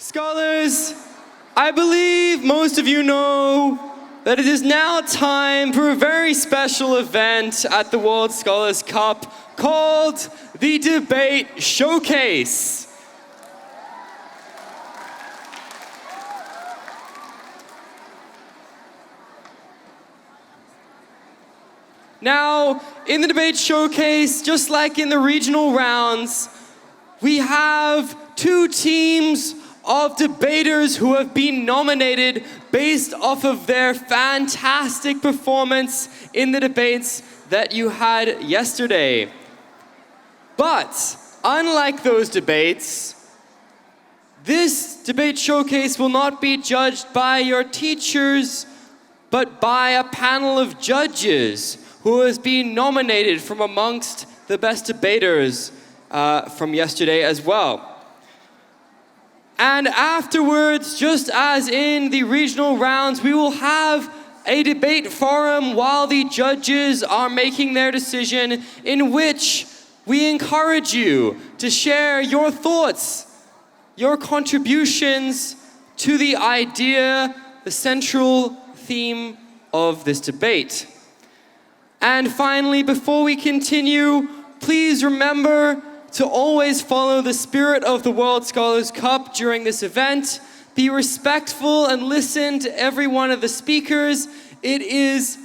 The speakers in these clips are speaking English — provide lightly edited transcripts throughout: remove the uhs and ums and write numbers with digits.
Scholars, I believe most of you know that it is now time for a very special event at the World Scholars Cup called the Debate Showcase. Now, in the Debate Showcase, just like in the regional rounds, we have two teams of debaters who have been nominated based off of their fantastic performance in the debates that you had yesterday. But unlike those debates, this debate showcase will not be judged by your teachers, but by a panel of judges who has been nominated from amongst the best debaters from yesterday as well. And afterwards, just as in the regional rounds, we will have a debate forum while the judges are making their decision, in which we encourage you to share your thoughts, your contributions to the idea, the central theme of this debate. And finally, before we continue, please remember to always follow the spirit of the World Scholars Cup during this event. Be respectful and listen to every one of the speakers. It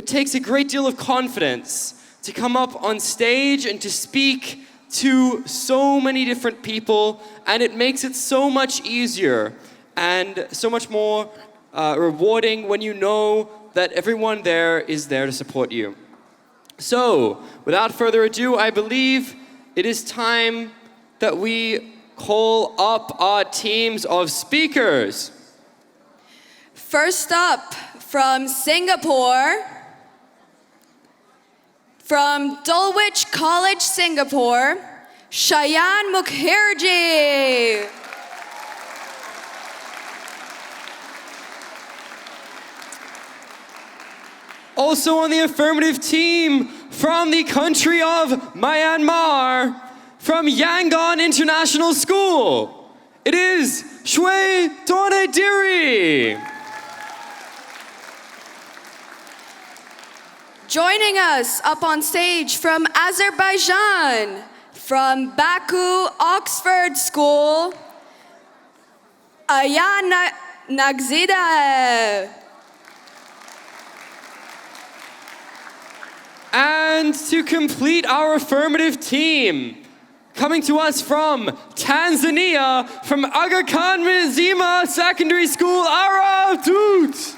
takes a great deal of confidence to come up on stage and to speak to so many different people, and it makes it so much easier and so much more rewarding when you know that everyone there is there to support you. So, without further ado, I believe it is time that we call up our teams of speakers. First up, from Singapore, from Dulwich College, Singapore, Shayan Mukherjee. Also on the affirmative team, from the country of Myanmar, from Yangon International School, it is Shwe Tornediri. Joining us up on stage from Azerbaijan, from Baku Oxford School, Ayana Nagzida. And to complete our affirmative team, coming to us from Tanzania, from Aga Khan Mzima Secondary School, Ara Dut.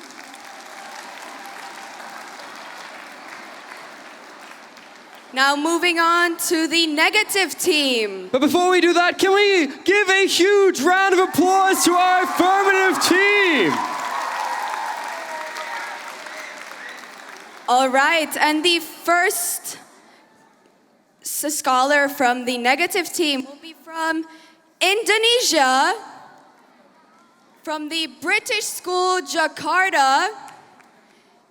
Now moving on to the negative team. But before we do that, can we give a huge round of applause to our affirmative team? All right, and the first scholar from the negative team will be from Indonesia, from the British School, Jakarta,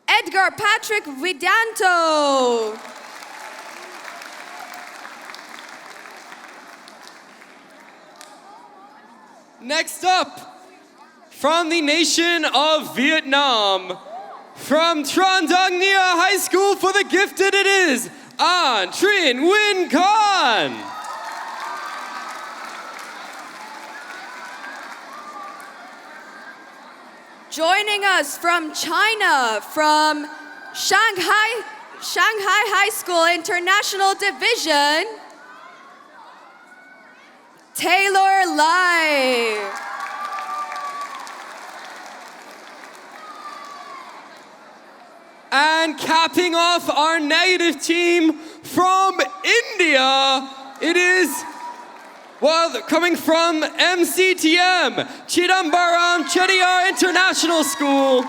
Edgar Patrick Widanto. Next up, from the nation of Vietnam, from Tran Dang Nia High School for the Gifted, it is An Trinh Nguyen Khan. Joining us from China, from Shanghai High School International Division, Taylor Lai. And capping off our negative team from India, it is, coming from MCTM, Chidambaram Chettiar International School,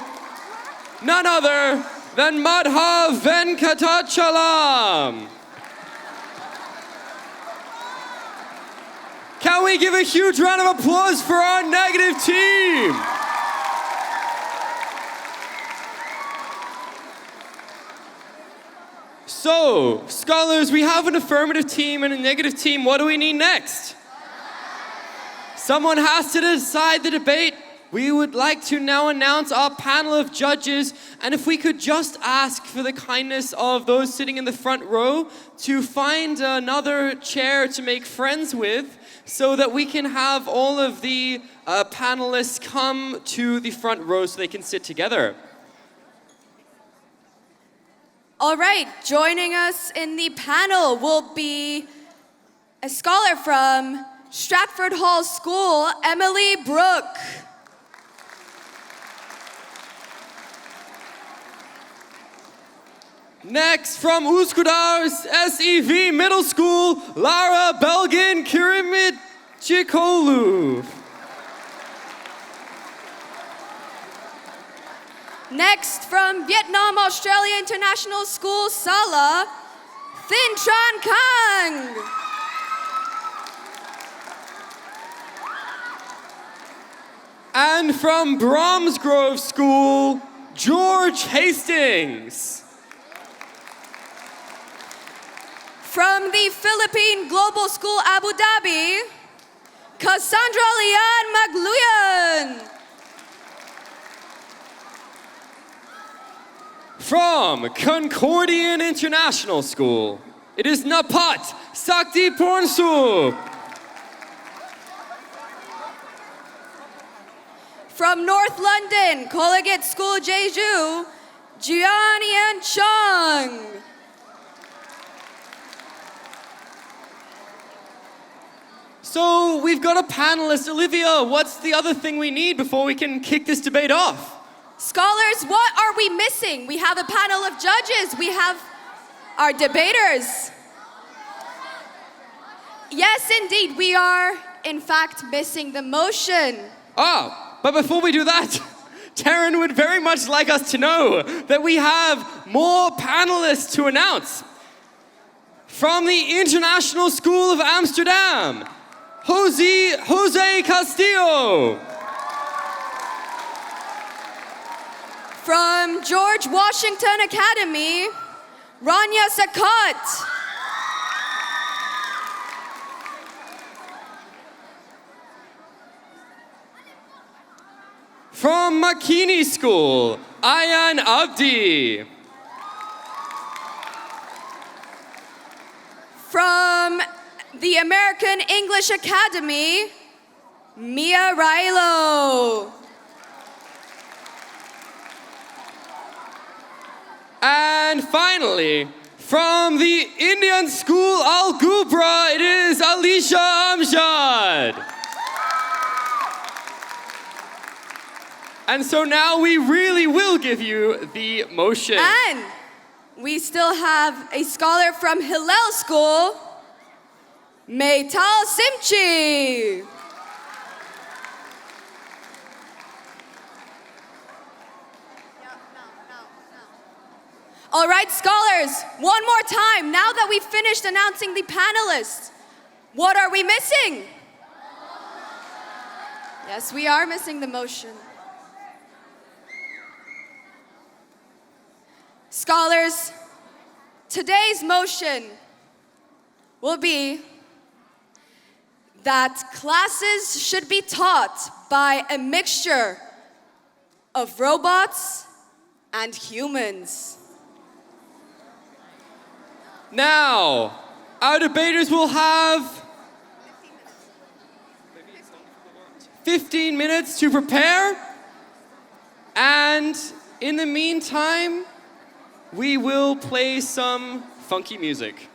none other than Madhav Venkatachalam. Can we give a huge round of applause for our negative team? So, scholars, we have an affirmative team and a negative team. What do we need next? Someone has to decide the debate. We would like to now announce our panel of judges, and if we could just ask for the kindness of those sitting in the front row to find another chair to make friends with so that we can have all of the panelists come to the front row so they can sit together. All right, joining us in the panel will be a scholar from Stratford Hall School, Emily Brooke. Next, from Uskudar's SEV Middle School, Lara Belgin Kirimichikolu. Next, from Vietnam Australia International School, Sala, Thin Tran Kang. And from Bromsgrove School, George Hastings. From the Philippine Global School, Abu Dhabi, Cassandra Lian Magluyan. From Concordian International School, it is Napat Sakti Pornsu. From North London, Collegiate School, Jeju, Jianian Chung. So we've got a panelist. Olivia, what's the other thing we need before we can kick this debate off? Scholars, what are we missing? We have a panel of judges. We have our debaters. Yes, indeed, we are, in fact, missing the motion. Oh, but before we do that, Taryn would very much like us to know that we have more panelists to announce. From the International School of Amsterdam, Jose Castillo. From George Washington Academy, Rania Sakat. From Makini School, Ayan Abdi. From the American English Academy, Mia Rilo. And finally, from the Indian School Al Gubra, it is Alicia Amjad. And so now we really will give you the motion. And we still have a scholar from Hillel School, Maytal Simchi. All right, scholars, one more time. Now that we've finished announcing the panelists, what are we missing? Yes, we are missing the motion. Scholars, today's motion will be that classes should be taught by a mixture of robots and humans. Now, our debaters will have 15 minutes to prepare, and in the meantime, we will play some funky music.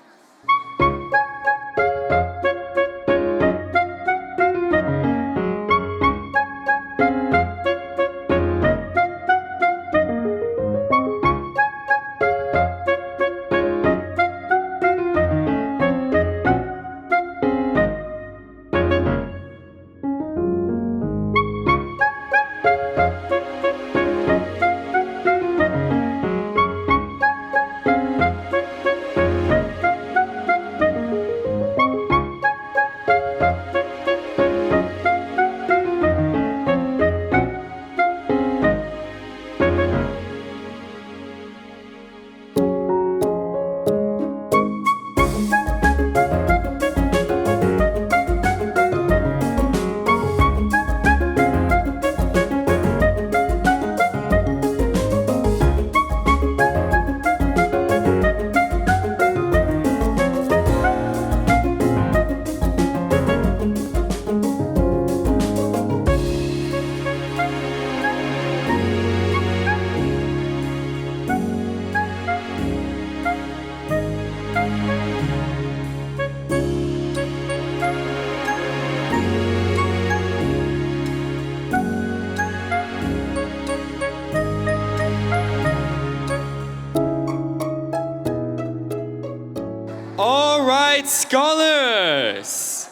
right, scholars.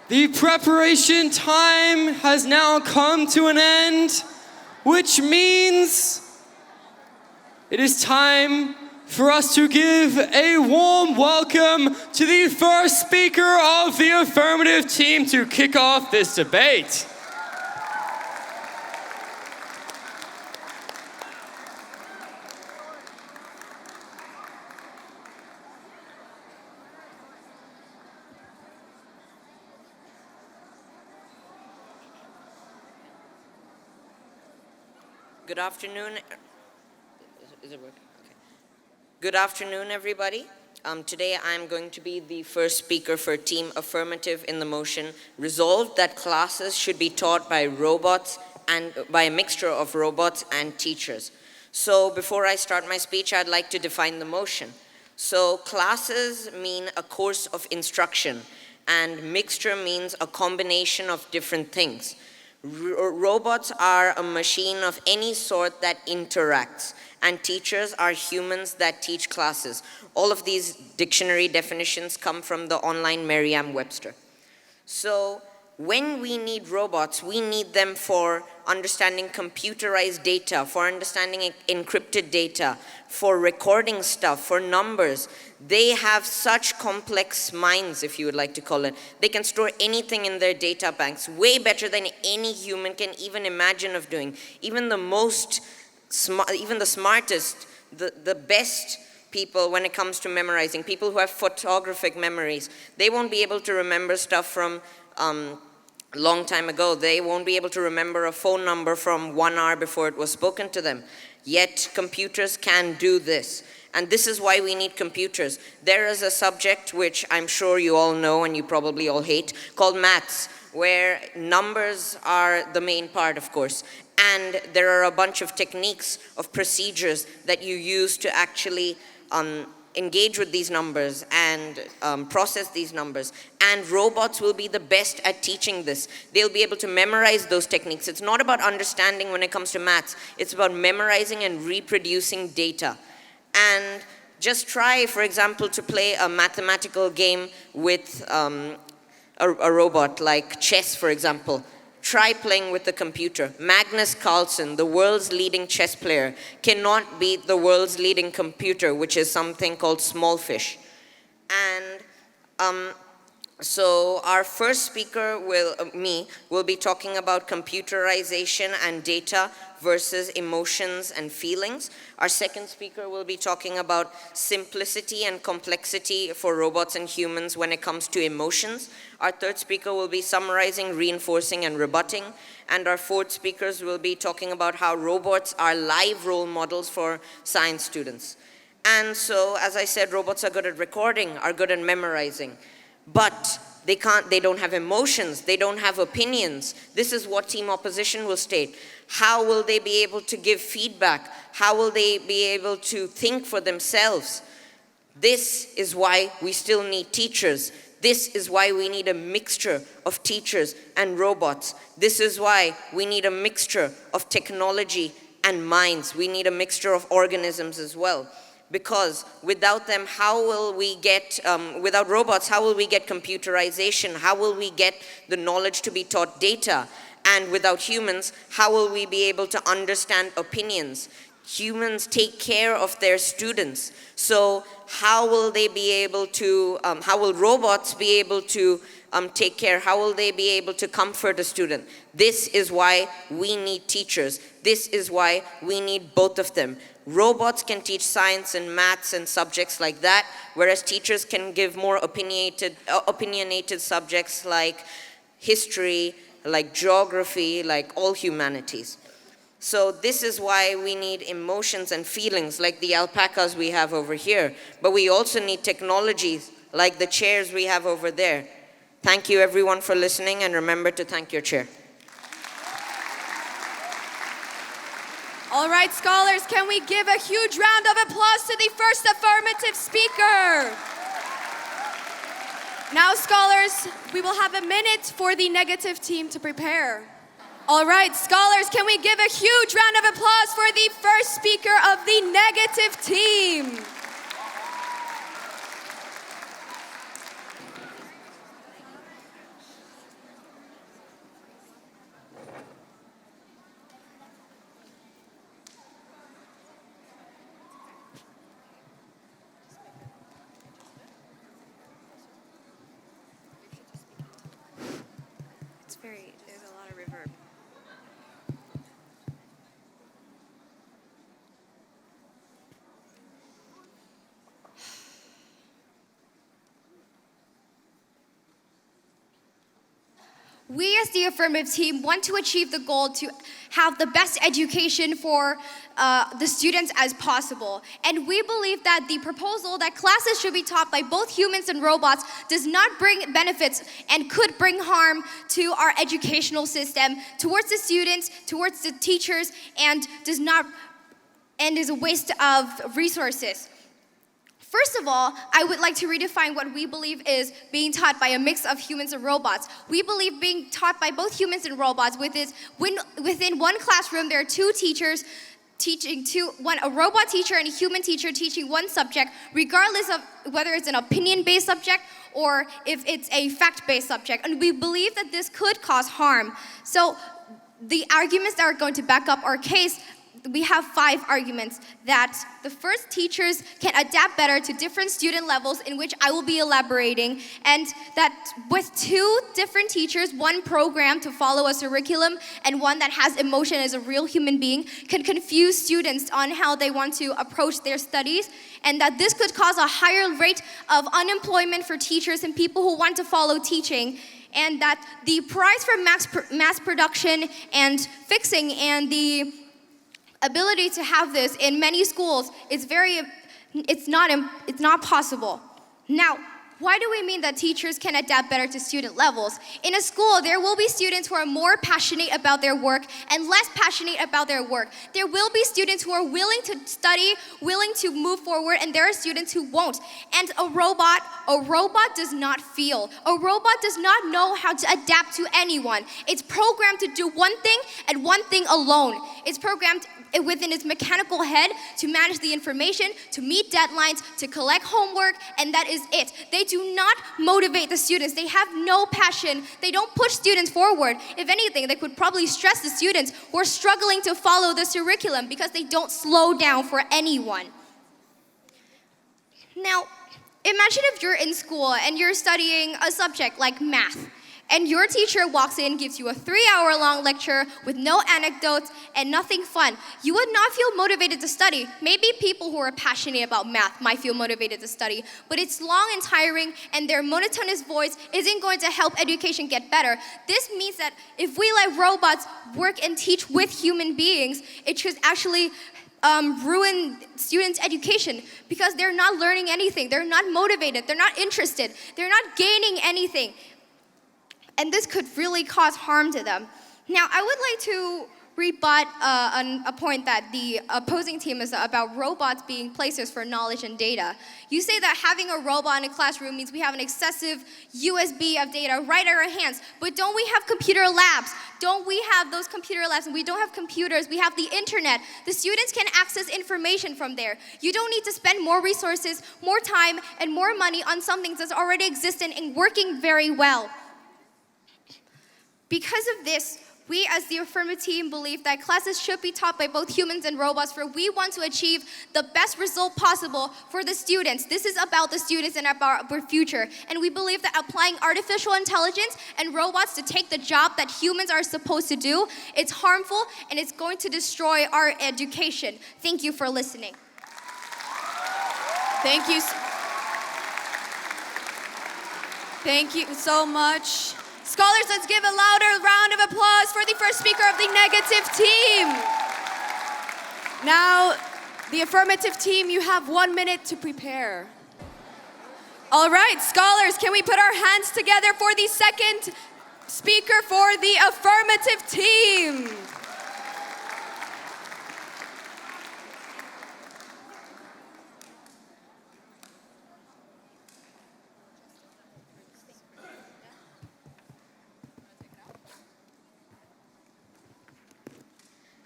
The preparation time has now come to an end, which means it is time for us to give a warm welcome to the first speaker of the affirmative team to kick off this debate. Good afternoon. Is it working? Okay. Good afternoon, everybody. Today I'm going to be the first speaker for Team Affirmative in the motion resolved that classes should be taught by robots and by a mixture of robots and teachers. So before I start my speech, I'd like to define the motion. So classes mean a course of instruction, and mixture means a combination of different things. Robots are a machine of any sort that interacts, and teachers are humans that teach classes. All of these dictionary definitions come from the online Merriam-Webster. So when we need robots, we need them for understanding computerized data, for understanding encrypted data, for recording stuff, for numbers. They have such complex minds, if you would like to call it. They can store anything in their data banks, way better than any human can even imagine of doing. Even the smartest, the best people when it comes to memorizing, people who have photographic memories, they won't be able to remember stuff from long time ago. They won't be able to remember a phone number from 1 hour before it was spoken to them. Yet computers can do this. And this is why we need computers. There is a subject which I'm sure you all know and you probably all hate, called maths, where numbers are the main part, of course. And there are a bunch of techniques, of procedures that you use to actually engage with these numbers and process these numbers. And robots will be the best at teaching this. They'll be able to memorize those techniques. It's not about understanding when it comes to maths. It's about memorizing and reproducing data. And just try, for example, to play a mathematical game with a robot, like chess, for example. Try playing with the computer. Magnus Carlsen, the world's leading chess player, cannot beat the world's leading computer, which is something called small fish. And so our first speaker will be talking about computerization and data versus emotions and feelings. Our second speaker will be talking about simplicity and complexity for robots and humans when it comes to emotions. Our third speaker will be summarizing, reinforcing, and rebutting. And our fourth speakers will be talking about how robots are live role models for science students. And so, as I said, robots are good at recording, are good at memorizing. But they don't have emotions, they don't have opinions. This is what Team Opposition will state. How will they be able to give feedback? How will they be able to think for themselves? This is why we still need teachers. This is why we need a mixture of teachers and robots. This is why we need a mixture of technology and minds. We need a mixture of organisms as well. Because without them, without robots, how will we get computerization? How will we get the knowledge to be taught data? And without humans, how will we be able to understand opinions? Humans take care of their students. So how will robots be able to take care? How will they be able to comfort a student? This is why we need teachers. This is why we need both of them. Robots can teach science and maths and subjects like that, whereas teachers can give more opinionated subjects like history, like geography, like all humanities. So this is why we need emotions and feelings like the alpacas we have over here. But we also need technologies like the chairs we have over there. Thank you everyone for listening, and remember to thank your chair. All right, scholars, can we give a huge round of applause to the first affirmative speaker? Now, scholars, we will have a minute for the negative team to prepare. All right, scholars, can we give a huge round of applause for the first speaker of the negative team? There's a lot of reverb. We as the Affirmative team want to achieve the goal to have the best education for the students as possible. And we believe that the proposal that classes should be taught by both humans and robots does not bring benefits and could bring harm to our educational system, towards the students, towards the teachers, and is a waste of resources. First of all, I would like to redefine what we believe is being taught by a mix of humans and robots. We believe being taught by both humans and robots within one classroom, there are two teachers teaching a robot teacher and a human teacher teaching one subject, regardless of whether it's an opinion-based subject or if it's a fact-based subject. And we believe that this could cause harm. So the arguments that are going to back up our case, we have 5 arguments. That the first, teachers can adapt better to different student levels, in which I will be elaborating, and that with 2 different teachers, one program to follow a curriculum and one that has emotion as a real human being, can confuse students on how they want to approach their studies, and that this could cause a higher rate of unemployment for teachers and people who want to follow teaching, and that the prize for mass production and fixing and the ability to have this in many schools is it's not possible. Now, why do we mean that teachers can adapt better to student levels? In a school, there will be students who are more passionate about their work and less passionate about their work. There will be students who are willing to study, willing to move forward, and there are students who won't. And a robot does not feel. A robot does not know how to adapt to anyone. It's programmed to do one thing and one thing alone. It's programmed within its mechanical head to manage the information, to meet deadlines, to collect homework, and that is it. They do not motivate the students. They have no passion. They don't push students forward. If anything, they could probably stress the students who are struggling to follow the curriculum because they don't slow down for anyone. Now, imagine if you're in school and you're studying a subject like math, and your teacher walks in, gives you a 3-hour-long lecture with no anecdotes and nothing fun. You would not feel motivated to study. Maybe people who are passionate about math might feel motivated to study, but it's long and tiring, and their monotonous voice isn't going to help education get better. This means that if we let robots work and teach with human beings, it should actually ruin students' education, because they're not learning anything. They're not motivated. They're not interested. They're not gaining anything. And this could really cause harm to them. Now, I would like to rebut a point that the opposing team is about robots being places for knowledge and data. You say that having a robot in a classroom means we have an excessive USB of data right at our hands, but don't we have computer labs? Don't we have those computer labs? And we don't have computers, we have the internet. The students can access information from there. You don't need to spend more resources, more time, and more money on something that's already existent and working very well. Because of this, we as the Affirmative team believe that classes should be taught by both humans and robots, for we want to achieve the best result possible for the students. This is about the students and about our future. And we believe that applying artificial intelligence and robots to take the job that humans are supposed to do, it's harmful and it's going to destroy our education. Thank you for listening. Thank you. Thank you so much. Scholars, let's give a louder round of applause for the first speaker of the negative team. Now, the affirmative team, you have 1 minute to prepare. All right, scholars, can we put our hands together for the second speaker for the affirmative team?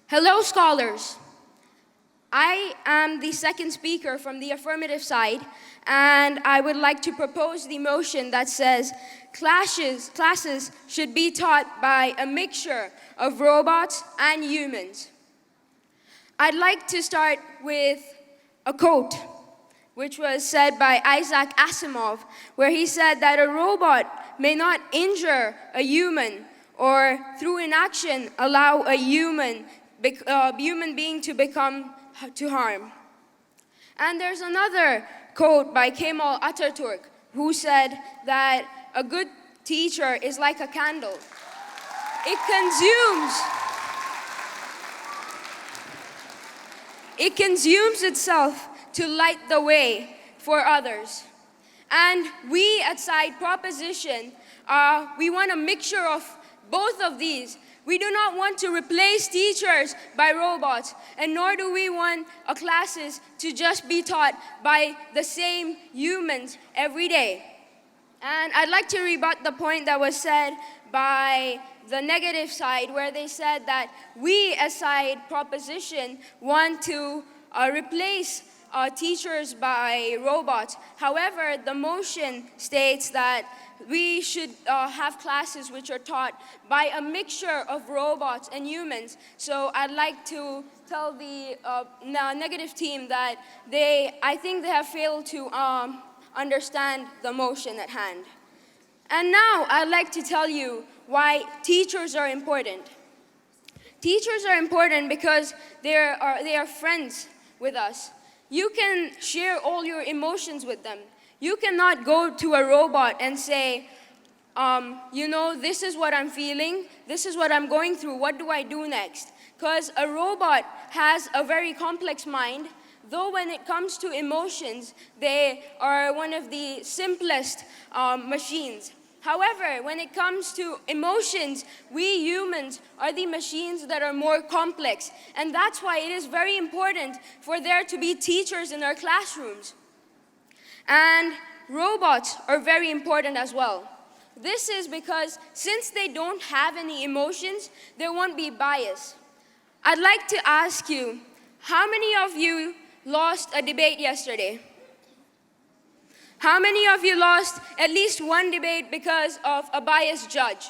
Hello, scholars. I am the second speaker from the affirmative side, and I would like to propose the motion that says classes should be taught by a mixture of robots and humans. I'd like to start with a quote, which was said by Isaac Asimov, where he said that a robot may not injure a human or through inaction allow a human being to become to harm. And there's another quote by Kemal Atatürk who said that a good teacher is like a candle. It consumes itself to light the way for others. And we at Side Proposition, we want a mixture of both of these. We do not want to replace teachers by robots, and nor do we want our classes to just be taught by the same humans every day. And I'd like to rebut the point that was said by the negative side, where they said that we as Side Proposition want to replace teachers by robots. However, the motion states that we should have classes which are taught by a mixture of robots and humans. So I'd like to tell the negative team that I think they have failed to understand the motion at hand. And now I'd like to tell you why teachers are important. Teachers are important because they are friends with us. You can share all your emotions with them. You cannot go to a robot and say, this is what I'm feeling, this is what I'm going through, what do I do next? Because a robot has a very complex mind, though when it comes to emotions, they are one of the simplest machines. However, when it comes to emotions, we humans are the machines that are more complex. And that's why it is very important for there to be teachers in our classrooms. And robots are very important as well. This is because since they don't have any emotions, there won't be bias. I'd like to ask you, how many of you lost a debate yesterday? How many of you lost at least one debate because of a biased judge?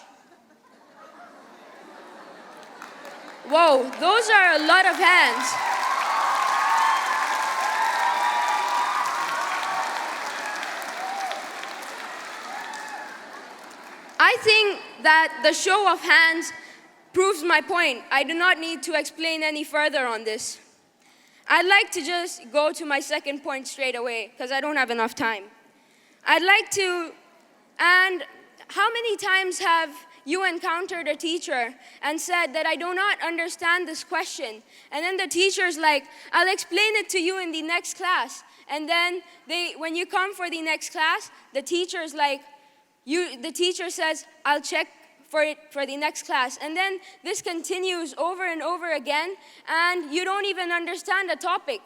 Whoa, those are a lot of hands. I think that the show of hands proves my point. I do not need to explain any further on this. I'd like to just go to my second point straight away because I don't have enough time. I'd like to, and how many times have you encountered a teacher and said that I do not understand this question, and then the teacher's like, I'll explain it to you in the next class, and then when you come for the next class, the teacher's like, the teacher says, I'll check for it for the next class, and then this continues over and over again, and you don't even understand the topic.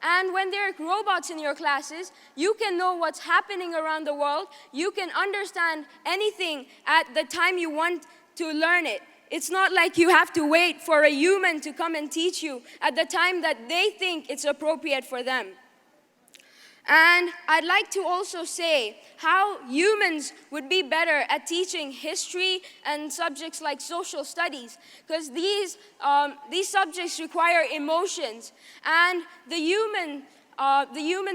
And when there are robots in your classes, you can know what's happening around the world. You can understand anything at the time you want to learn it. It's not like you have to wait for a human to come and teach you at the time that they think it's appropriate for them. And I'd like to also say how humans would be better at teaching history and subjects like social studies, because these subjects require emotions, and the human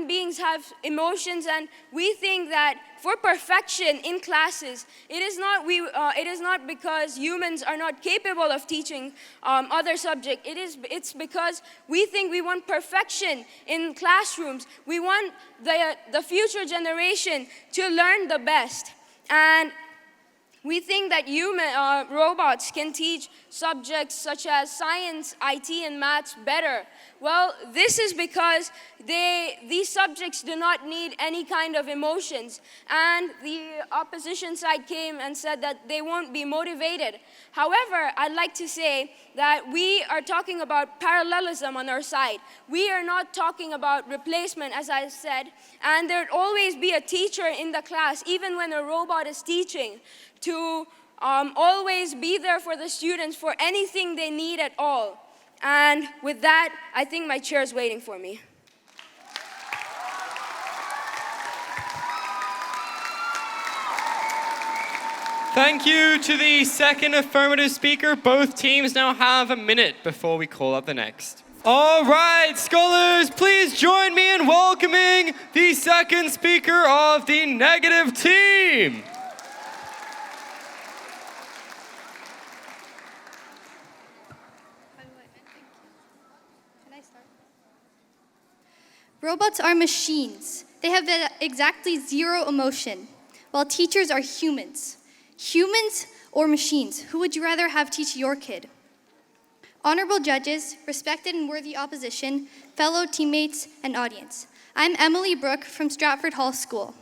beings have emotions, and we think that for perfection in classes, it is not because humans are not capable of teaching other subjects. It's because we think we want perfection in classrooms. We want the future generation to learn the best, and we think that robots can teach subjects such as science, IT, and maths better. Well, this is because these subjects do not need any kind of emotions. And the opposition side came and said that they won't be motivated. However, I'd like to say that we are talking about parallelism on our side. We are not talking about replacement, as I said. And there'd always be a teacher in the class, even when a robot is teaching, to always be there for the students for anything they need at all. And with that, I think my chair is waiting for me. Thank you to the second affirmative speaker. Both teams now have a minute before we call up the next. All right, scholars, please join me in welcoming the second speaker of the negative team. Robots are machines. They have exactly zero emotion, while teachers are humans. Humans or machines? Who would you rather have teach your kid? Honorable judges, respected and worthy opposition, fellow teammates, and audience. I'm Emily Brooke from Stratford Hall School.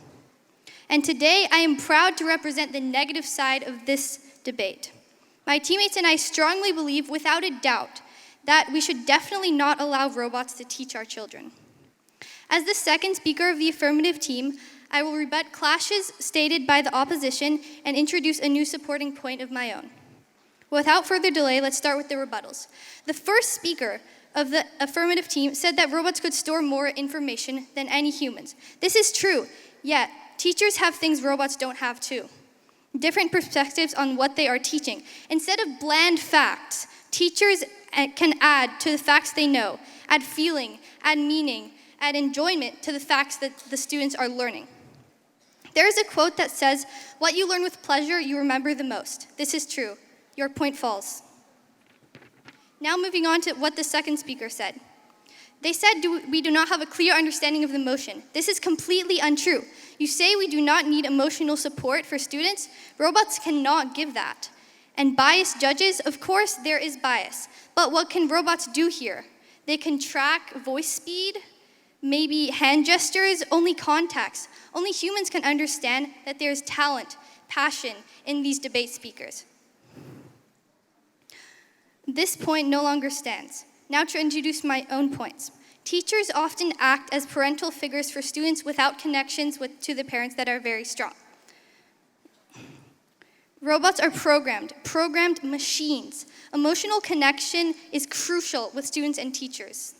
And today I am proud to represent the negative side of this debate. My teammates and I strongly believe, without a doubt, that we should definitely not allow robots to teach our children. As the second speaker of the affirmative team, I will rebut clashes stated by the opposition and introduce a new supporting point of my own. Without further delay, let's start with the rebuttals. The first speaker of the affirmative team said that robots could store more information than any humans. This is true, yet teachers have things robots don't have too. Different perspectives on what they are teaching. Instead of bland facts, teachers can add to the facts they know, add feeling, add meaning, add enjoyment to the facts that the students are learning. There is a quote that says, "What you learn with pleasure, you remember the most." This is true. Your point falls. Now moving on to what the second speaker said. They said we do not have a clear understanding of the emotion. This is completely untrue. You say we do not need emotional support for students. Robots cannot give that. And biased judges, of course, there is bias. But what can robots do here? They can track voice speed, maybe hand gestures, only contacts. Only humans can understand that there is talent, passion in these debate speakers. This point no longer stands. Now to introduce my own points. Teachers often act as parental figures for students without connections to the parents that are very strong. Robots are programmed machines. Emotional connection is crucial with students and teachers.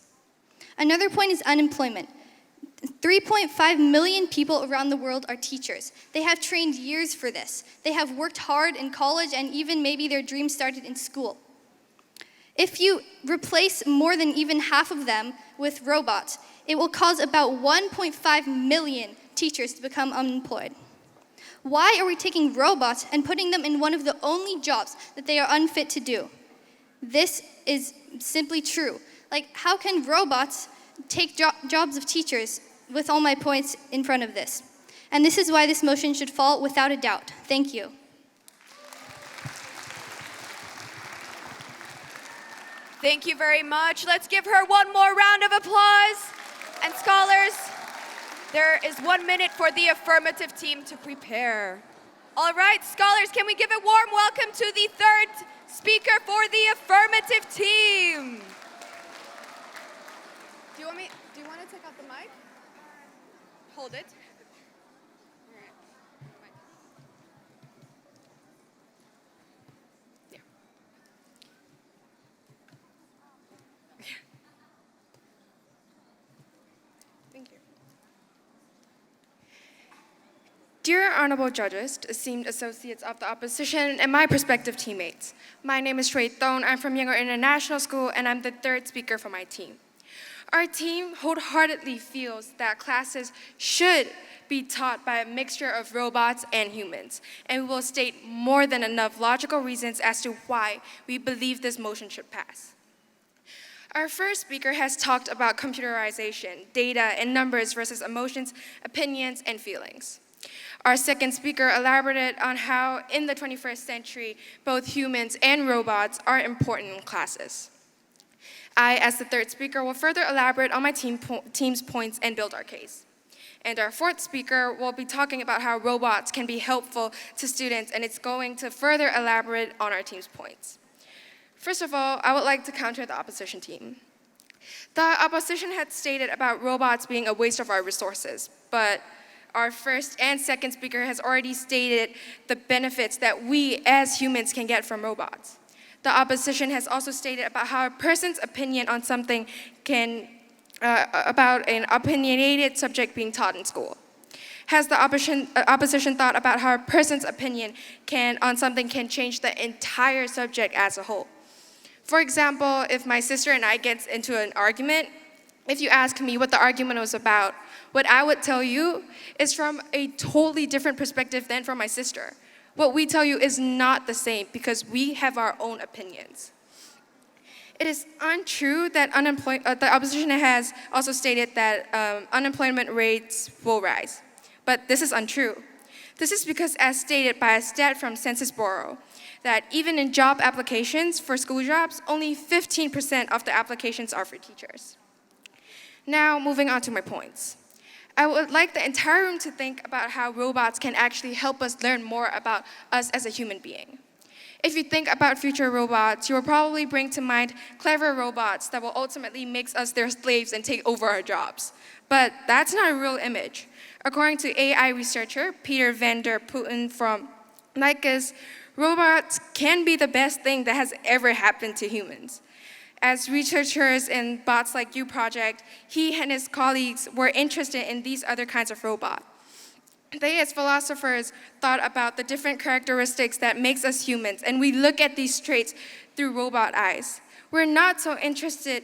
Another point is unemployment. 3.5 million people around the world are teachers. They have trained years for this. They have worked hard in college and even maybe their dreams started in school. If you replace more than even half of them with robots, it will cause about 1.5 million teachers to become unemployed. Why are we taking robots and putting them in one of the only jobs that they are unfit to do? This is simply true. Like, how can robots take jobs of teachers with all my points in front of this? And this is why this motion should fall without a doubt. Thank you. Thank you very much. Let's give her one more round of applause. And scholars, there is 1 minute for the affirmative team to prepare. All right, scholars, can we give a warm welcome to the third speaker for the affirmative team? Do you want to take out the mic? Hold it. Dear honorable judges, esteemed associates of the opposition, and my prospective teammates, my name is Shui Thon. I'm from Younger International School, and I'm the third speaker for my team. Our team wholeheartedly feels that classes should be taught by a mixture of robots and humans, and we will state more than enough logical reasons as to why we believe this motion should pass. Our first speaker has talked about computerization, data, and numbers versus emotions, opinions, and feelings. Our second speaker elaborated on how, in the 21st century, both humans and robots are important in classes. I, as the third speaker, will further elaborate on my team's points and build our case. And our fourth speaker will be talking about how robots can be helpful to students, and it's going to further elaborate on our team's points. First of all, I would like to counter the opposition team. The opposition had stated about robots being a waste of our resources, but our first and second speaker has already stated the benefits that we as humans can get from robots. The opposition has also stated about how a person's opinion on something can, about an opinionated subject being taught in school. Has the opposition thought about how a person's opinion on something can change the entire subject as a whole? For example, if my sister and I get into an argument, if you ask me what the argument was about, what I would tell you is from a totally different perspective than from my sister. What we tell you is not the same because we have our own opinions. It is untrue that the opposition has also stated that unemployment rates will rise. But this is untrue. This is because, as stated by a stat from Census Bureau, that even in job applications for school jobs, only 15% of the applications are for teachers. Now, moving on to my points. I would like the entire room to think about how robots can actually help us learn more about us as a human being. If you think about future robots, you will probably bring to mind clever robots that will ultimately make us their slaves and take over our jobs. But that's not a real image. According to AI researcher Peter van der Putten from Lycus, robots can be the best thing that has ever happened to humans. As researchers in Bots Like You project, he and his colleagues were interested in these other kinds of robots. They, as philosophers, thought about the different characteristics that makes us humans, and we look at these traits through robot eyes. We're not so interested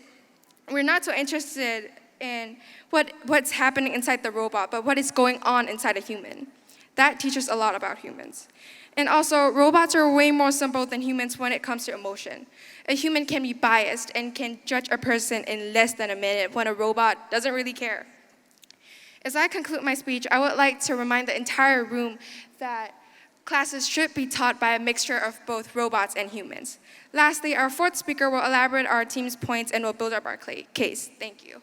in what's happening inside the robot, but what is going on inside a human. That teaches a lot about humans. And also, robots are way more simple than humans when it comes to emotion. A human can be biased and can judge a person in less than a minute when a robot doesn't really care. As I conclude my speech, I would like to remind the entire room that classes should be taught by a mixture of both robots and humans. Lastly, our fourth speaker will elaborate our team's points and will build up our case. Thank you.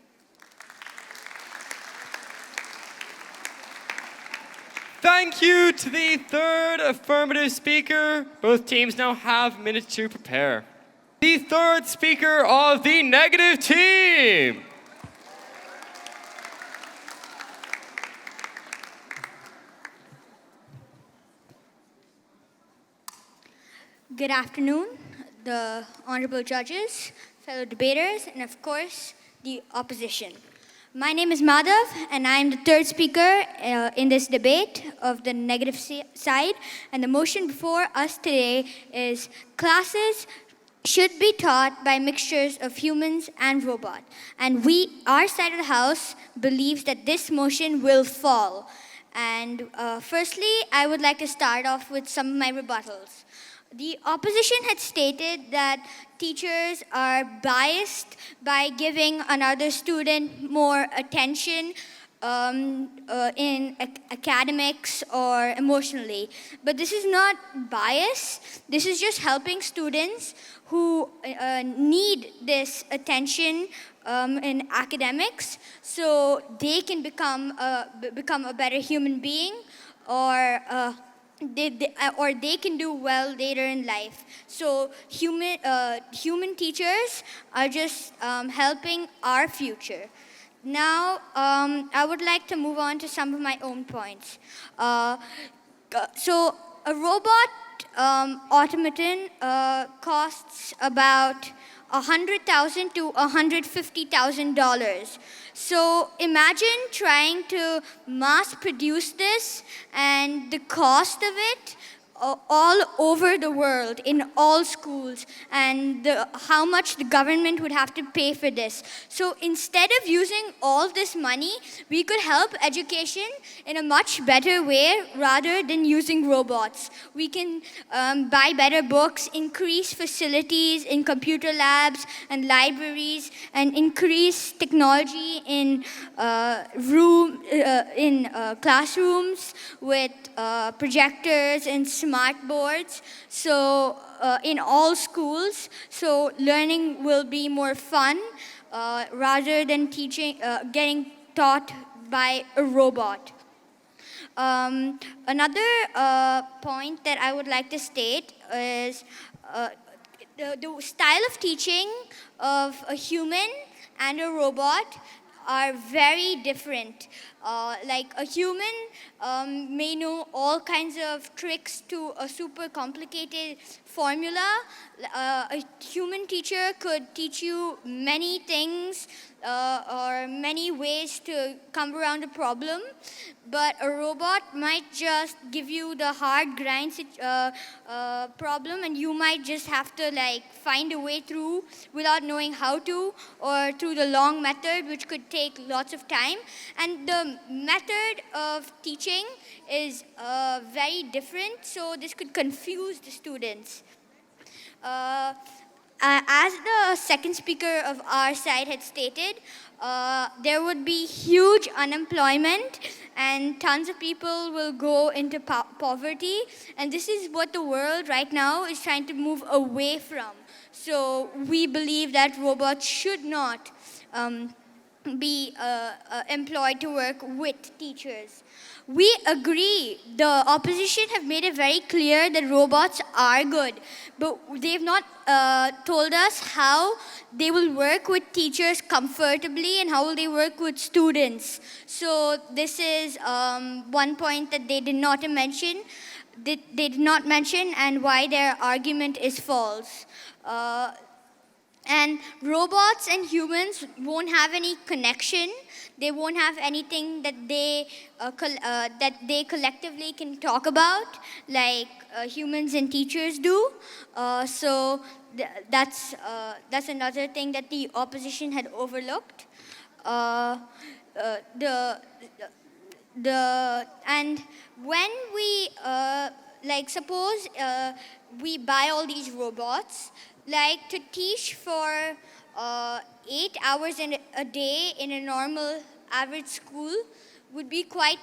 Thank you to the third affirmative speaker. Both teams now have minutes to prepare. The third speaker of the negative team. Good afternoon, the honorable judges, fellow debaters, and of course, the opposition. My name is Madhav, and I am the third speaker in this debate of the negative side. And the motion before us today is classes should be taught by mixtures of humans and robots. And our side of the house believes that this motion will fall. And firstly, I would like to start off with some of my rebuttals. The opposition had stated that teachers are biased by giving another student more attention in academics or emotionally. But this is not bias. This is just helping students who need this attention in academics so they can become a better human being or they can do well later in life. So human teachers are just helping our future. Now, I would like to move on to some of my own points. So a robot automaton costs about $100,000 to $150,000. So imagine trying to mass produce this and the cost of it all over the world in all schools and how much the government would have to pay for this. So instead of using all this money, we could help education in a much better way rather than using robots. We can buy better books, increase facilities in computer labs and libraries, and increase technology in classrooms with projectors and smart boards, so in all schools, so learning will be more fun rather than getting taught by a robot. Another point that I would like to state is the style of teaching of a human and a robot are very different. Like a human may know all kinds of tricks to a super complicated formula. A human teacher could teach you many things or many ways to come around a problem, but a robot might just give you the hard grind problem, and you might just have to find a way through without knowing how to, or through the long method, which could take lots of time. And the method of teaching is very different, so this could confuse the students. As the the second speaker of our side had stated, there would be huge unemployment and tons of people will go into poverty. And this is what the world right now is trying to move away from. So we believe that robots should not be employed to work with teachers. We agree. The opposition have made it very clear that robots are good, but they've not told us how they will work with teachers comfortably and how will they work with students. So this is one point that they did not mention. They did not mention, and why their argument is false. And robots and humans won't have any connection. They won't have anything that they collectively can talk about, like humans and teachers do. So that's another thing that the opposition had overlooked. And when we suppose we buy all these robots, like to teach for 8 hours in a day in a normal average school would be quite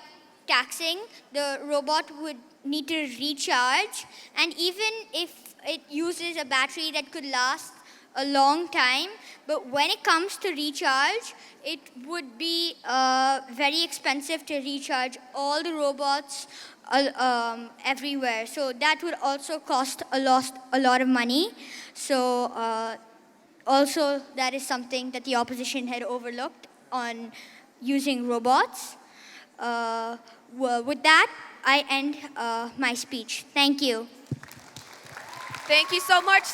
taxing. The robot would need to recharge, and even if it uses a battery that could last a long time, but when it comes to recharge, it would be very expensive to recharge all the robots everywhere. So that would also cost a lot of money. So also that is something that the opposition had overlooked on using robots. With that, I end my speech. Thank you. Thank you so much.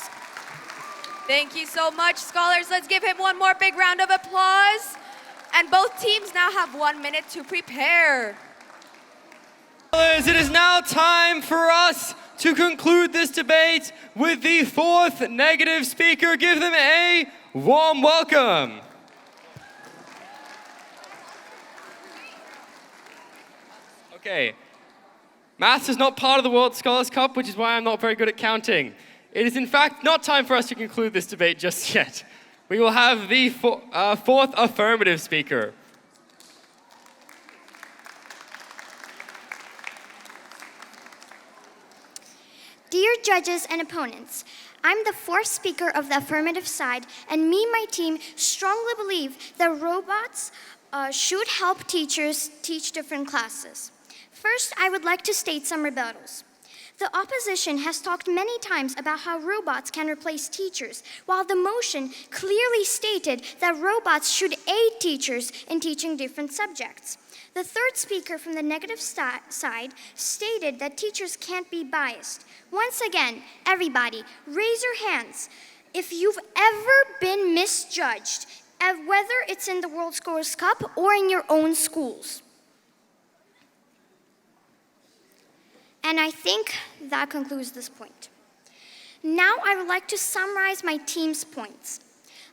Thank you so much, scholars. Let's give him one more big round of applause. And both teams now have 1 minute to prepare. It is now time for us to conclude this debate with the fourth negative speaker. Give them a warm welcome. Okay, maths is not part of the World Scholars Cup, which is why I'm not very good at counting. It is in fact not time for us to conclude this debate just yet. We will have the fourth affirmative speaker. Dear judges and opponents, I'm the fourth speaker of the affirmative side, and me and my team strongly believe that robots should help teachers teach different classes. First, I would like to state some rebuttals. The opposition has talked many times about how robots can replace teachers, while the motion clearly stated that robots should aid teachers in teaching different subjects. The third speaker from the negative side stated that teachers can't be biased. Once again, everybody, raise your hands if you've ever been misjudged, whether it's in the World Scholars Cup or in your own schools. And I think that concludes this point. Now I would like to summarize my team's points.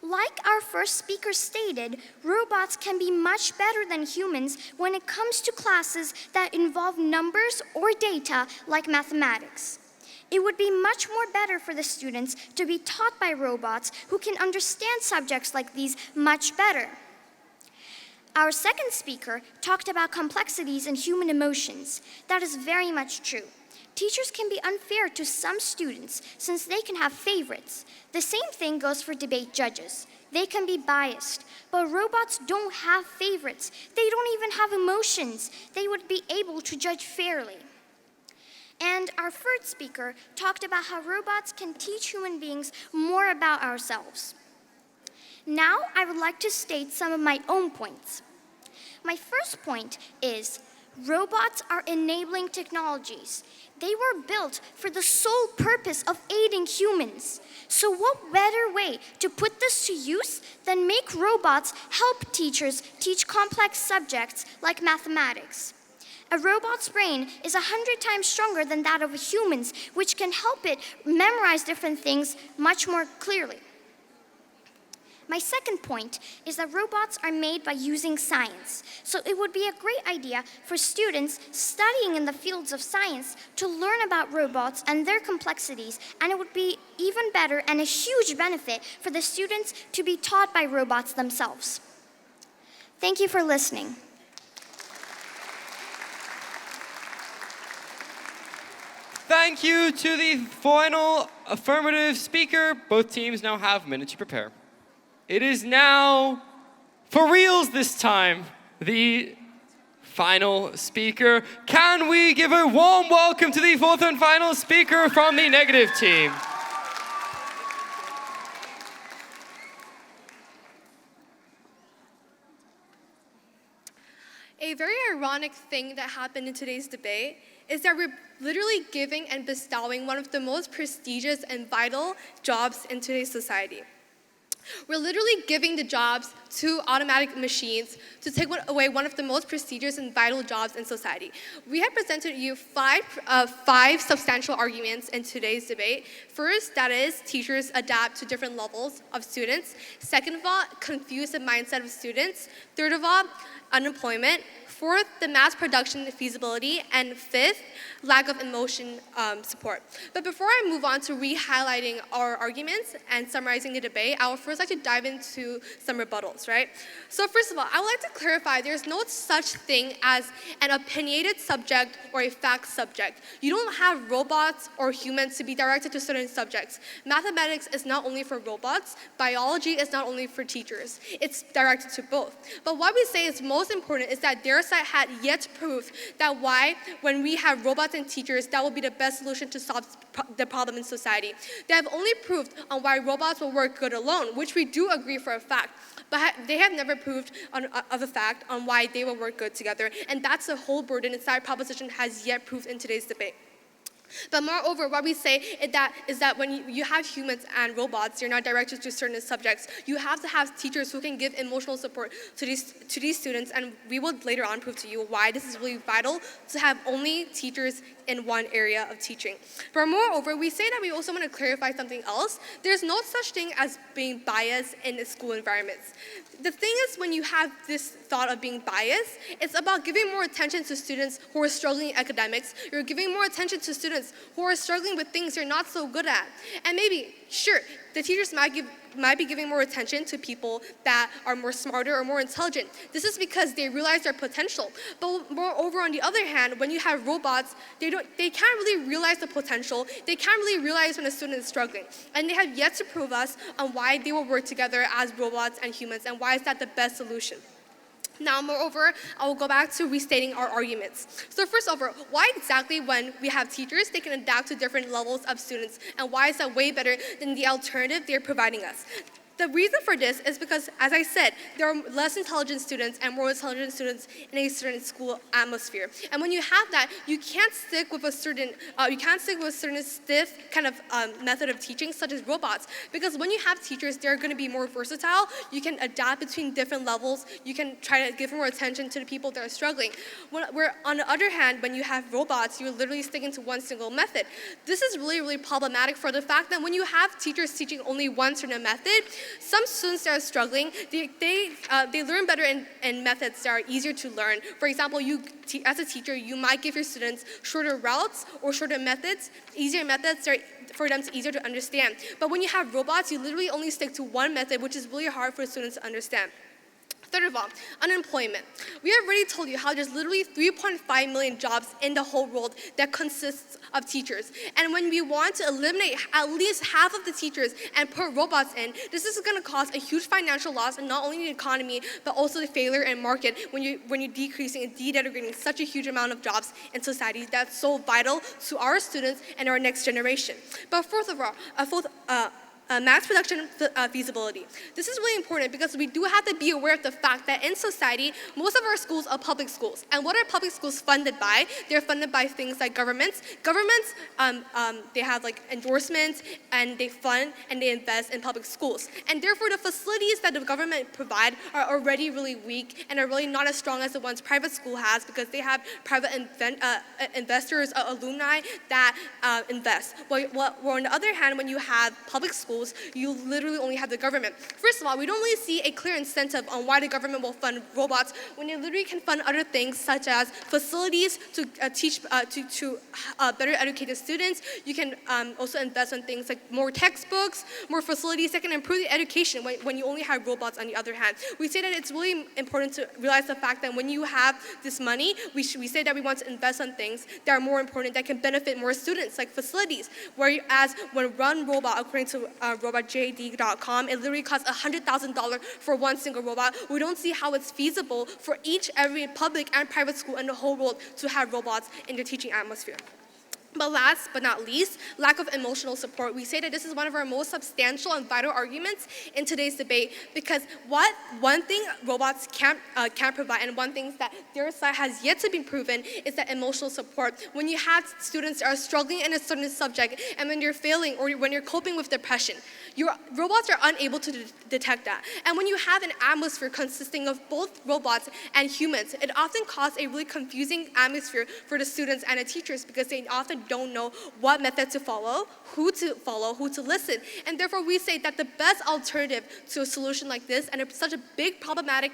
Like our first speaker stated, robots can be much better than humans when it comes to classes that involve numbers or data like mathematics. It would be much more better for the students to be taught by robots who can understand subjects like these much better. Our second speaker talked about complexities in human emotions. That is very much true. Teachers can be unfair to some students since they can have favorites. The same thing goes for debate judges. They can be biased, but robots don't have favorites. They don't even have emotions. They would be able to judge fairly. And our third speaker talked about how robots can teach human beings more about ourselves. Now I would like to state some of my own points. My first point is robots are enabling technologies. They were built for the sole purpose of aiding humans. So what better way to put this to use than make robots help teachers teach complex subjects like mathematics? A robot's brain is 100 times stronger than that of a human's, which can help it memorize different things much more clearly. My second point is that robots are made by using science. So it would be a great idea for students studying in the fields of science to learn about robots and their complexities, and it would be even better and a huge benefit for the students to be taught by robots themselves. Thank you for listening. Thank you to the final affirmative speaker. Both teams now have a minute to prepare. It is now, for reals this time, the final speaker. Can we give a warm welcome to the fourth and final speaker from the negative team? A very ironic thing that happened in today's debate is that we're literally giving and bestowing one of the most prestigious and vital jobs in today's society. We're literally giving the jobs to automatic machines to take away one of the most prestigious and vital jobs in society. We have presented you five substantial arguments in today's debate. First, that is, teachers adapt to different levels of students. Second of all, confuse the mindset of students. Third of all, unemployment. Fourth, the mass production feasibility. And fifth, lack of emotion support. But before I move on to re-highlighting our arguments and summarizing the debate, I would first like to dive into some rebuttals, right? So first of all, I would like to clarify there's no such thing as an opinionated subject or a fact subject. You don't have robots or humans to be directed to certain subjects. Mathematics is not only for robots, biology is not only for teachers. It's directed to both. But what we say is most important is that their side had yet to prove that why, when we have robots and teachers, that will be the best solution to solve the problem in society. They have only proved on why robots will work good alone, which we do agree for a fact, but they have never proved of a fact on why they will work good together, and that's the whole burden inside proposition has yet proved in today's debate. But moreover, what we say is that when you have humans and robots, you're not directed to certain subjects. You have to have teachers who can give emotional support to these students, and we will later on prove to you why this is really vital to have only teachers in one area of teaching. But moreover, we say that we also want to clarify something else. There's no such thing as being biased in school environments. The thing is, when you have this thought of being biased, it's about giving more attention to students who are struggling in academics. You're giving more attention to students who are struggling with things you're not so good at. And maybe, sure, the teachers might be giving more attention to people that are more smarter or more intelligent. This is because they realize their potential. But moreover, on the other hand, when you have robots, they can't really realize the potential. They can't really realize when a student is struggling. And they have yet to prove us on why they will work together as robots and humans, and why is that the best solution. Now, moreover, I will go back to restating our arguments. So first of all, why exactly when we have teachers, they can adapt to different levels of students, and why is that way better than the alternative they're providing us? The reason for this is because, as I said, there are less intelligent students and more intelligent students in a certain school atmosphere. And when you have that, you can't stick with a certain stiff kind of method of teaching, such as robots. Because when you have teachers, they're going to be more versatile. You can adapt between different levels. You can try to give more attention to the people that are struggling. Where on the other hand, when you have robots, you're literally sticking to one single method. This is really, really problematic for the fact that when you have teachers teaching only one certain method, some students that are struggling, they learn better in methods that are easier to learn. For example, as a teacher, you might give your students shorter routes or shorter methods, easier methods for them to easier to understand. But when you have robots, you literally only stick to one method, which is really hard for students to understand. Third of all, unemployment. We have already told you how there's literally 3.5 million jobs in the whole world that consists of teachers. And when we want to eliminate at least half of the teachers and put robots in, this is going to cause a huge financial loss, and not only the economy, but also the failure in market when you're decreasing and de-integrating such a huge amount of jobs in society that's so vital to our students and our next generation. But fourth of all, mass production feasibility. This is really important because we do have to be aware of the fact that in society, most of our schools are public schools. And what are public schools funded by? They're funded by things like governments. Governments, they have like endorsements, and they fund and they invest in public schools. And therefore, the facilities that the government provide are already really weak and are really not as strong as the ones private school has, because they have private investors, alumni that invest. Where on the other hand, when you have public schools, schools, you literally only have the government. First of all, we don't really see a clear incentive on why the government will fund robots when you literally can fund other things such as facilities to teach to better educated students. You can also invest in things like more textbooks, more facilities that can improve the education when you only have robots on the other hand. We say that it's really important to realize the fact that when you have this money, we say that we want to invest on things that are more important that can benefit more students, like facilities. Whereas when run robot, according to robotjd.com, it literally costs $100,000 for one single robot. We don't see how it's feasible for every public and private school in the whole world to have robots in their teaching atmosphere. But last but not least, lack of emotional support. We say that this is one of our most substantial and vital arguments in today's debate because one thing robots can't provide, and one thing that their side has yet to be proven, is that emotional support. When you have students that are struggling in a certain subject, and when you're failing or when you're coping with depression, your robots are unable to detect that. And when you have an atmosphere consisting of both robots and humans, it often causes a really confusing atmosphere for the students and the teachers because they often don't know what method to follow, who to listen. And therefore we say that the best alternative to a solution like this, and it's such a big problematic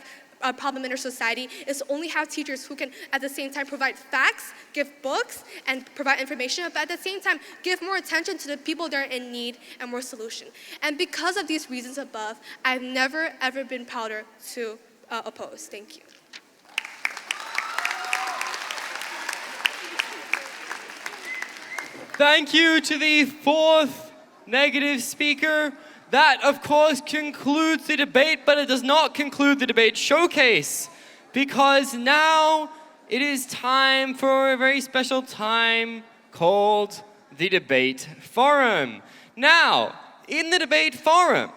problem in our society, is to only have teachers who can at the same time provide facts, give books, and provide information, but at the same time give more attention to the people that are in need and more solution. And because of these reasons above, I've never ever been prouder to oppose. Thank you. Thank you to the fourth negative speaker. That, of course, concludes the debate, but it does not conclude the debate showcase, because now it is time for a very special time called the Debate Forum. Now, in the Debate Forum,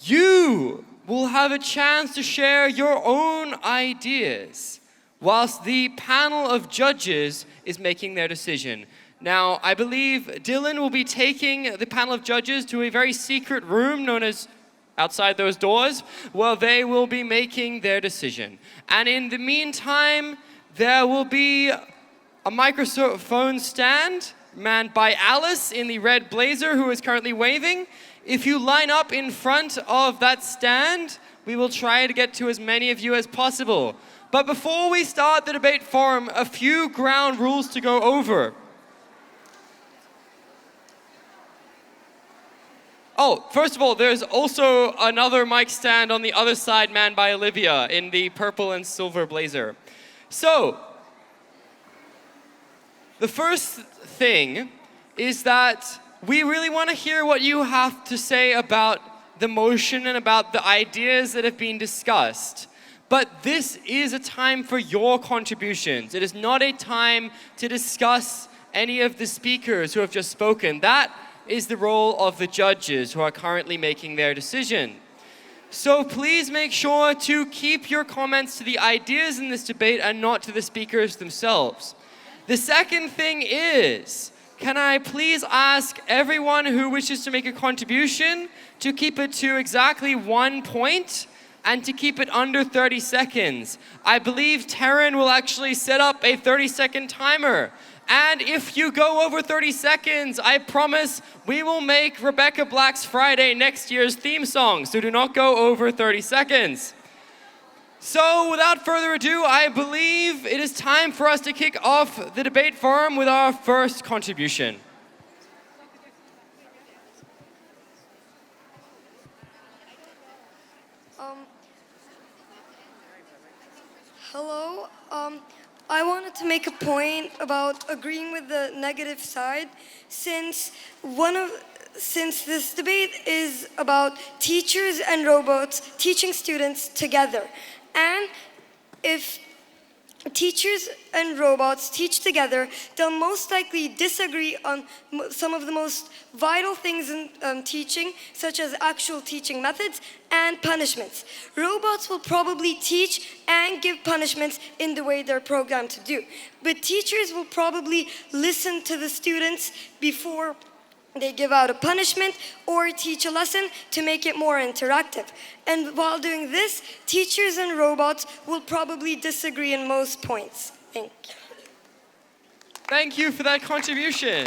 you will have a chance to share your own ideas whilst the panel of judges is making their decision. Now, I believe Dylan will be taking the panel of judges to a very secret room known as outside those doors, where they will be making their decision. And in the meantime, there will be a microphone stand manned by Alice in the red blazer, who is currently waving. If you line up in front of that stand, we will try to get to as many of you as possible. But before we start the debate forum, a few ground rules to go over. Oh, first of all, there's also another mic stand on the other side manned by Olivia in the purple and silver blazer. So, the first thing is that we really want to hear what you have to say about the motion and about the ideas that have been discussed. But this is a time for your contributions. It is not a time to discuss any of the speakers who have just spoken. That is the role of the judges who are currently making their decision. So please make sure to keep your comments to the ideas in this debate and not to the speakers themselves. The second thing is, can I please ask everyone who wishes to make a contribution to keep it to exactly 1 point and to keep it under 30 seconds. I believe Taryn will actually set up a 30-second timer. And if you go over 30 seconds, I promise we will make Rebecca Black's Friday next year's theme song, so do not go over 30 seconds. So without further ado, I believe it is time for us to kick off the debate forum with our first contribution. Hello. I wanted to make a point about agreeing with the negative side, since this debate is about teachers and robots teaching students together. And if teachers and robots teach together, they'll most likely disagree on some of the most vital things in teaching, such as actual teaching methods and punishments. Robots will probably teach and give punishments in the way they're programmed to do. But teachers will probably listen to the students before they give out a punishment or teach a lesson to make it more interactive. And while doing this, teachers and robots will probably disagree in most points. Thank you. Thank you for that contribution.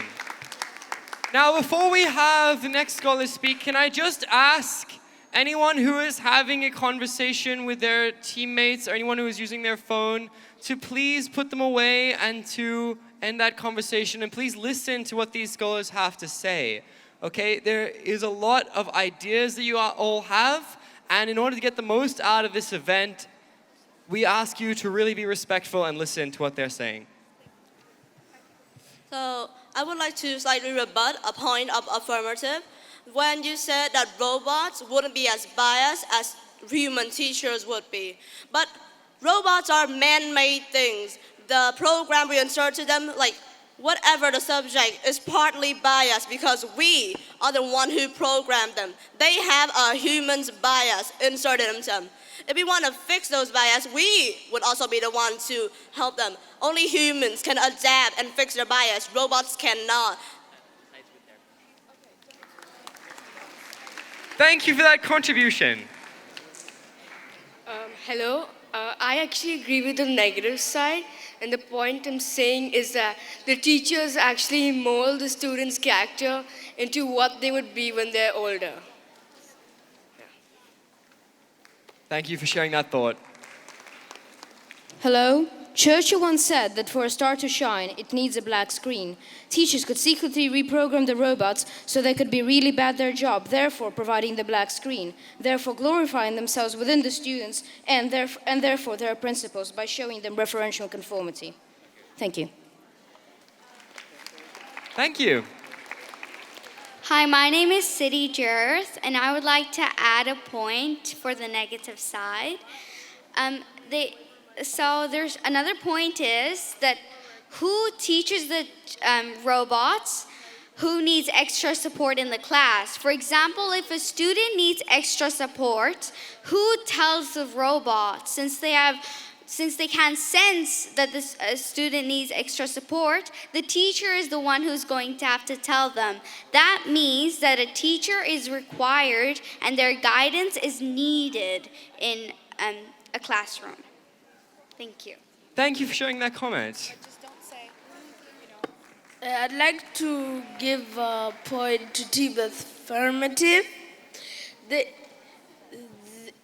Now, before we have the next scholar speak, can I just ask anyone who is having a conversation with their teammates or anyone who is using their phone to please put them away and to end that conversation, and please listen to what these scholars have to say. Okay, there is a lot of ideas that you all have, and in order to get the most out of this event, we ask you to really be respectful and listen to what they're saying. So I would like to slightly rebut a point of affirmative. When you said that robots wouldn't be as biased as human teachers would be. But robots are man-made things. The program we insert to them, like whatever the subject, is partly biased because we are the one who programmed them. They have a human's bias inserted into them. If we want to fix those bias, we would also be the one to help them. Only humans can adapt and fix their bias. Robots cannot. Thank you for that contribution. Hello. I actually agree with the negative side. And the point I'm saying is that the teachers actually mold the students' character into what they would be when they're older. Thank you for sharing that thought. Hello? Churchill once said that for a star to shine, it needs a black screen. Teachers could secretly reprogram the robots so they could be really bad at their job, therefore providing the black screen, therefore glorifying themselves within the students and therefore their principals by showing them referential conformity. Thank you. Thank you. Hi, my name is City Jareth, and I would like to add a point for the negative side. So there's another point is that who teaches the robots who needs extra support in the class? For example, if a student needs extra support, who tells the robot? Since they can sense that this student needs extra support, the teacher is the one who's going to have to tell them. That means that a teacher is required and their guidance is needed in a classroom. Thank you. Thank you for sharing that comment. I'd like to give a point to Team Affirmative.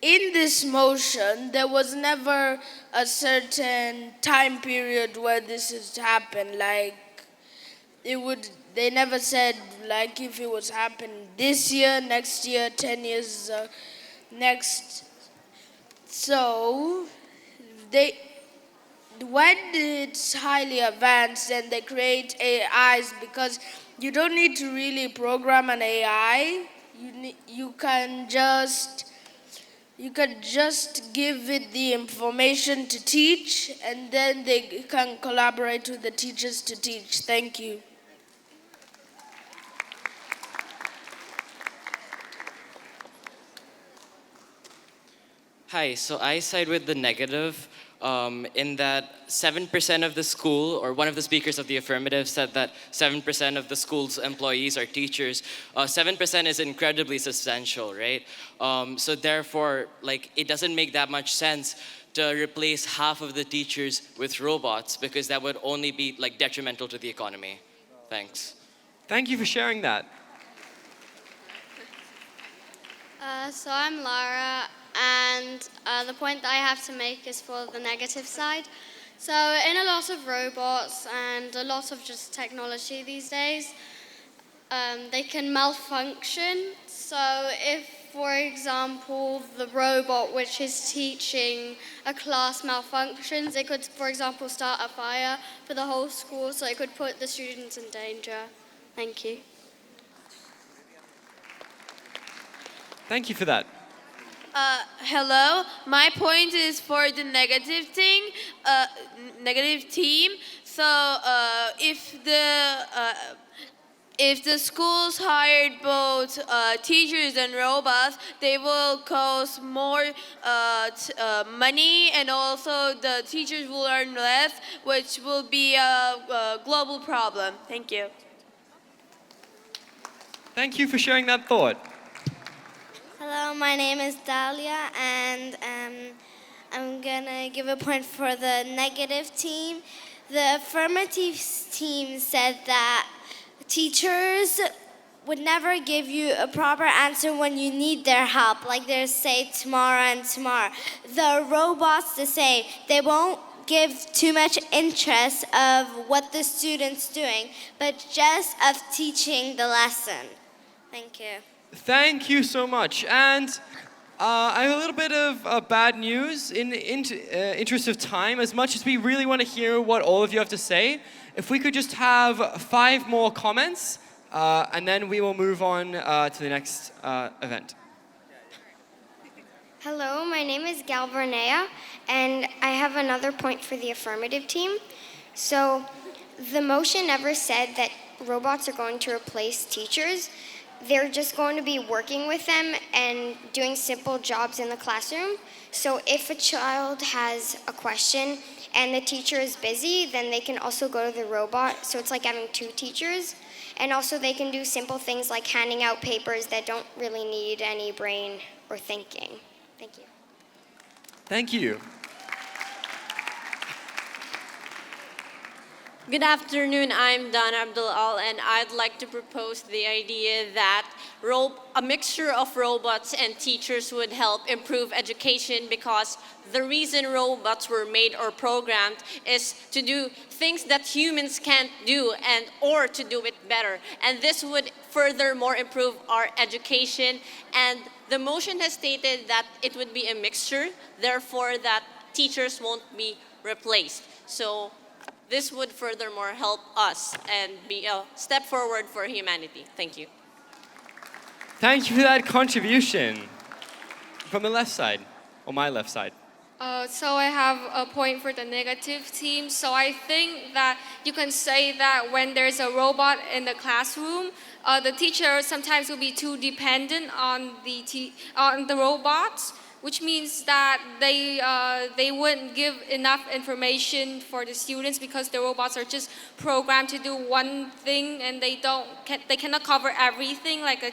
In this motion, there was never a certain time period where this has happened. Like, they never said, like, if it was happening this year, next year, 10 years next. So, when it's highly advanced and they create AIs, because you don't need to really program an AI, you can just give it the information to teach, and then they can collaborate with the teachers to teach. Thank you. Hi, so I side with the negative in that 7% of the school, or one of the speakers of the affirmative said that 7% of the school's employees are teachers. 7% is incredibly substantial, right? So therefore, like, it doesn't make that much sense to replace half of the teachers with robots, because that would only be like detrimental to the economy. Thanks. Thank you for sharing that. So I'm Lara, and the point that I have to make is for the negative side. So in a lot of robots and a lot of just technology these days, they can malfunction. So if, for example, the robot which is teaching a class malfunctions, it could, for example, start a fire for the whole school, so it could put the students in danger. Thank you. Thank you for that. Hello, my point is for the negative team. So if the schools hired both teachers and robots, they will cost more money, and also the teachers will earn less, which will be a global problem. Thank you. Thank you for sharing that thought. Hello, my name is Dahlia, and I'm gonna give a point for the negative team. The affirmative team said that teachers would never give you a proper answer when you need their help, like they say tomorrow and tomorrow. The robots, the same. They won't give too much interest of what the student's doing, but just of teaching the lesson. Thank you. Thank you so much. And I have a little bit of bad news. In the interest of time, as much as we really want to hear what all of you have to say, if we could just have 5 more comments, and then we will move on to the next event. Hello, my name is Gal Vernea, and I have another point for the affirmative team. So, the motion never said that robots are going to replace teachers. They're just going to be working with them and doing simple jobs in the classroom. So if a child has a question and the teacher is busy, then they can also go to the robot. So it's like having 2 teachers. And also they can do simple things like handing out papers that don't really need any brain or thinking. Thank you. Thank you. Good afternoon, I'm Dana Abdul-Al, and I'd like to propose the idea that a mixture of robots and teachers would help improve education, because the reason robots were made or programmed is to do things that humans can't do or to do it better. And this would furthermore improve our education. And the motion has stated that it would be a mixture, therefore that teachers won't be replaced. So this would furthermore help us and be a step forward for humanity. Thank you. Thank you for that contribution. From the left side, or my left side. So I have a point for the negative team. So I think that you can say that when there's a robot in the classroom, the teacher sometimes will be too dependent on the robots, which means that they wouldn't give enough information for the students because the robots are just programmed to do one thing and they cannot cover everything like a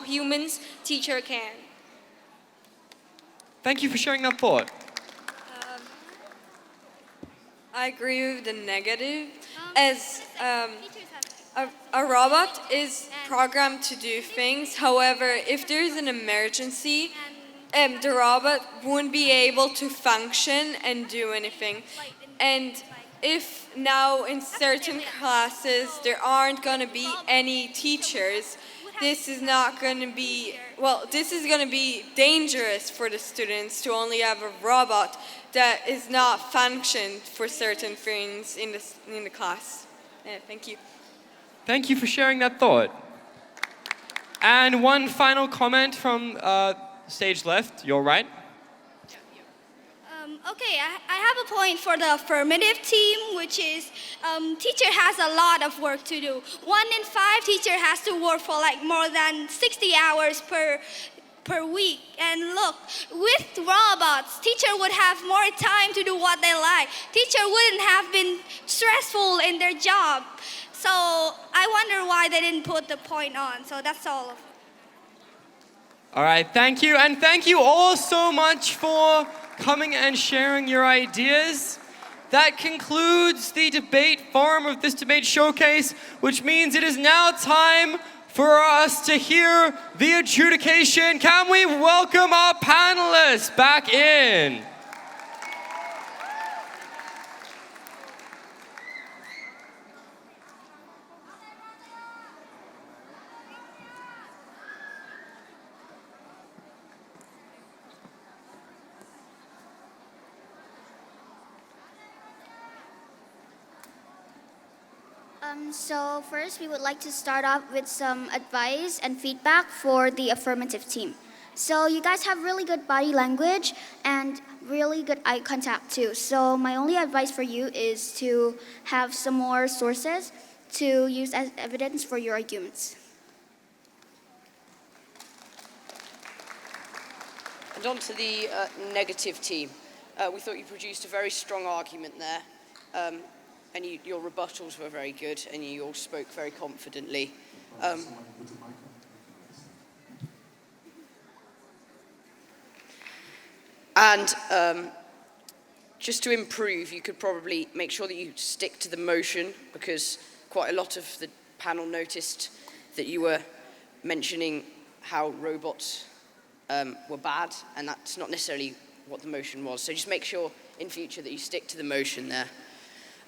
human's teacher can. Thank you for sharing that thought. I agree with the negative, as a robot is programmed to do things. However, if there's an emergency, the robot won't be able to function and do anything. And if now in certain classes there aren't going to be any teachers, this is not going to be, this is going to be dangerous for the students to only have a robot that is not functioned for certain things in the class. Thank you. Thank you for sharing that thought. And one final comment from stage left, your right. Okay, I have a point for the affirmative team, which is teacher has a lot of work to do. 1 in 5 teacher has to work for like more than 60 hours per week. And look, with robots, teacher would have more time to do what they like. Teacher wouldn't have been stressful in their job. So I wonder why they didn't put the point on. So that's all. All right, thank you. And thank you all so much for coming and sharing your ideas. That concludes the debate forum of this debate showcase, which means it is now time for us to hear the adjudication. Can we welcome our panelists back in? So first, we would like to start off with some advice and feedback for the affirmative team. So you guys have really good body language and really good eye contact too. So my only advice for you is to have some more sources to use as evidence for your arguments. And on to the negative team. We thought you produced a very strong argument there. And your rebuttals were very good, and you all spoke very confidently. Just to improve, you could probably make sure that you stick to the motion, because quite a lot of the panel noticed that you were mentioning how robots were bad, and that's not necessarily what the motion was. So just make sure in future that you stick to the motion there.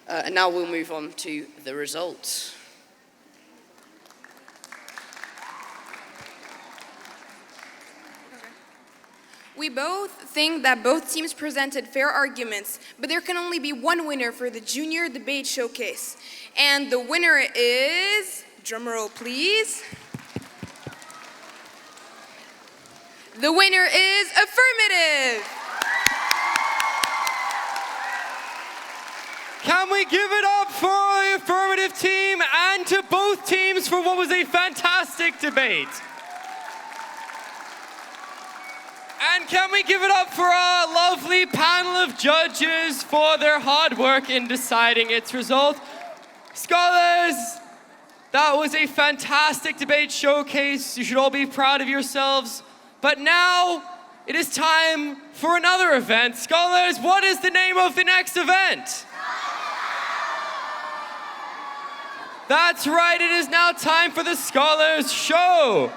And now we'll move on to the results. We both think that both teams presented fair arguments, but there can only be one winner for the Junior Debate Showcase. And the winner is, drumroll please. The winner is Affirmative. Can we give it up for the Affirmative team and to both teams for what was a fantastic debate? And can we give it up for our lovely panel of judges for their hard work in deciding its result? Scholars, that was a fantastic debate showcase. You should all be proud of yourselves. But now it is time for another event. Scholars, what is the name of the next event? That's right, it is now time for the Scholars Show.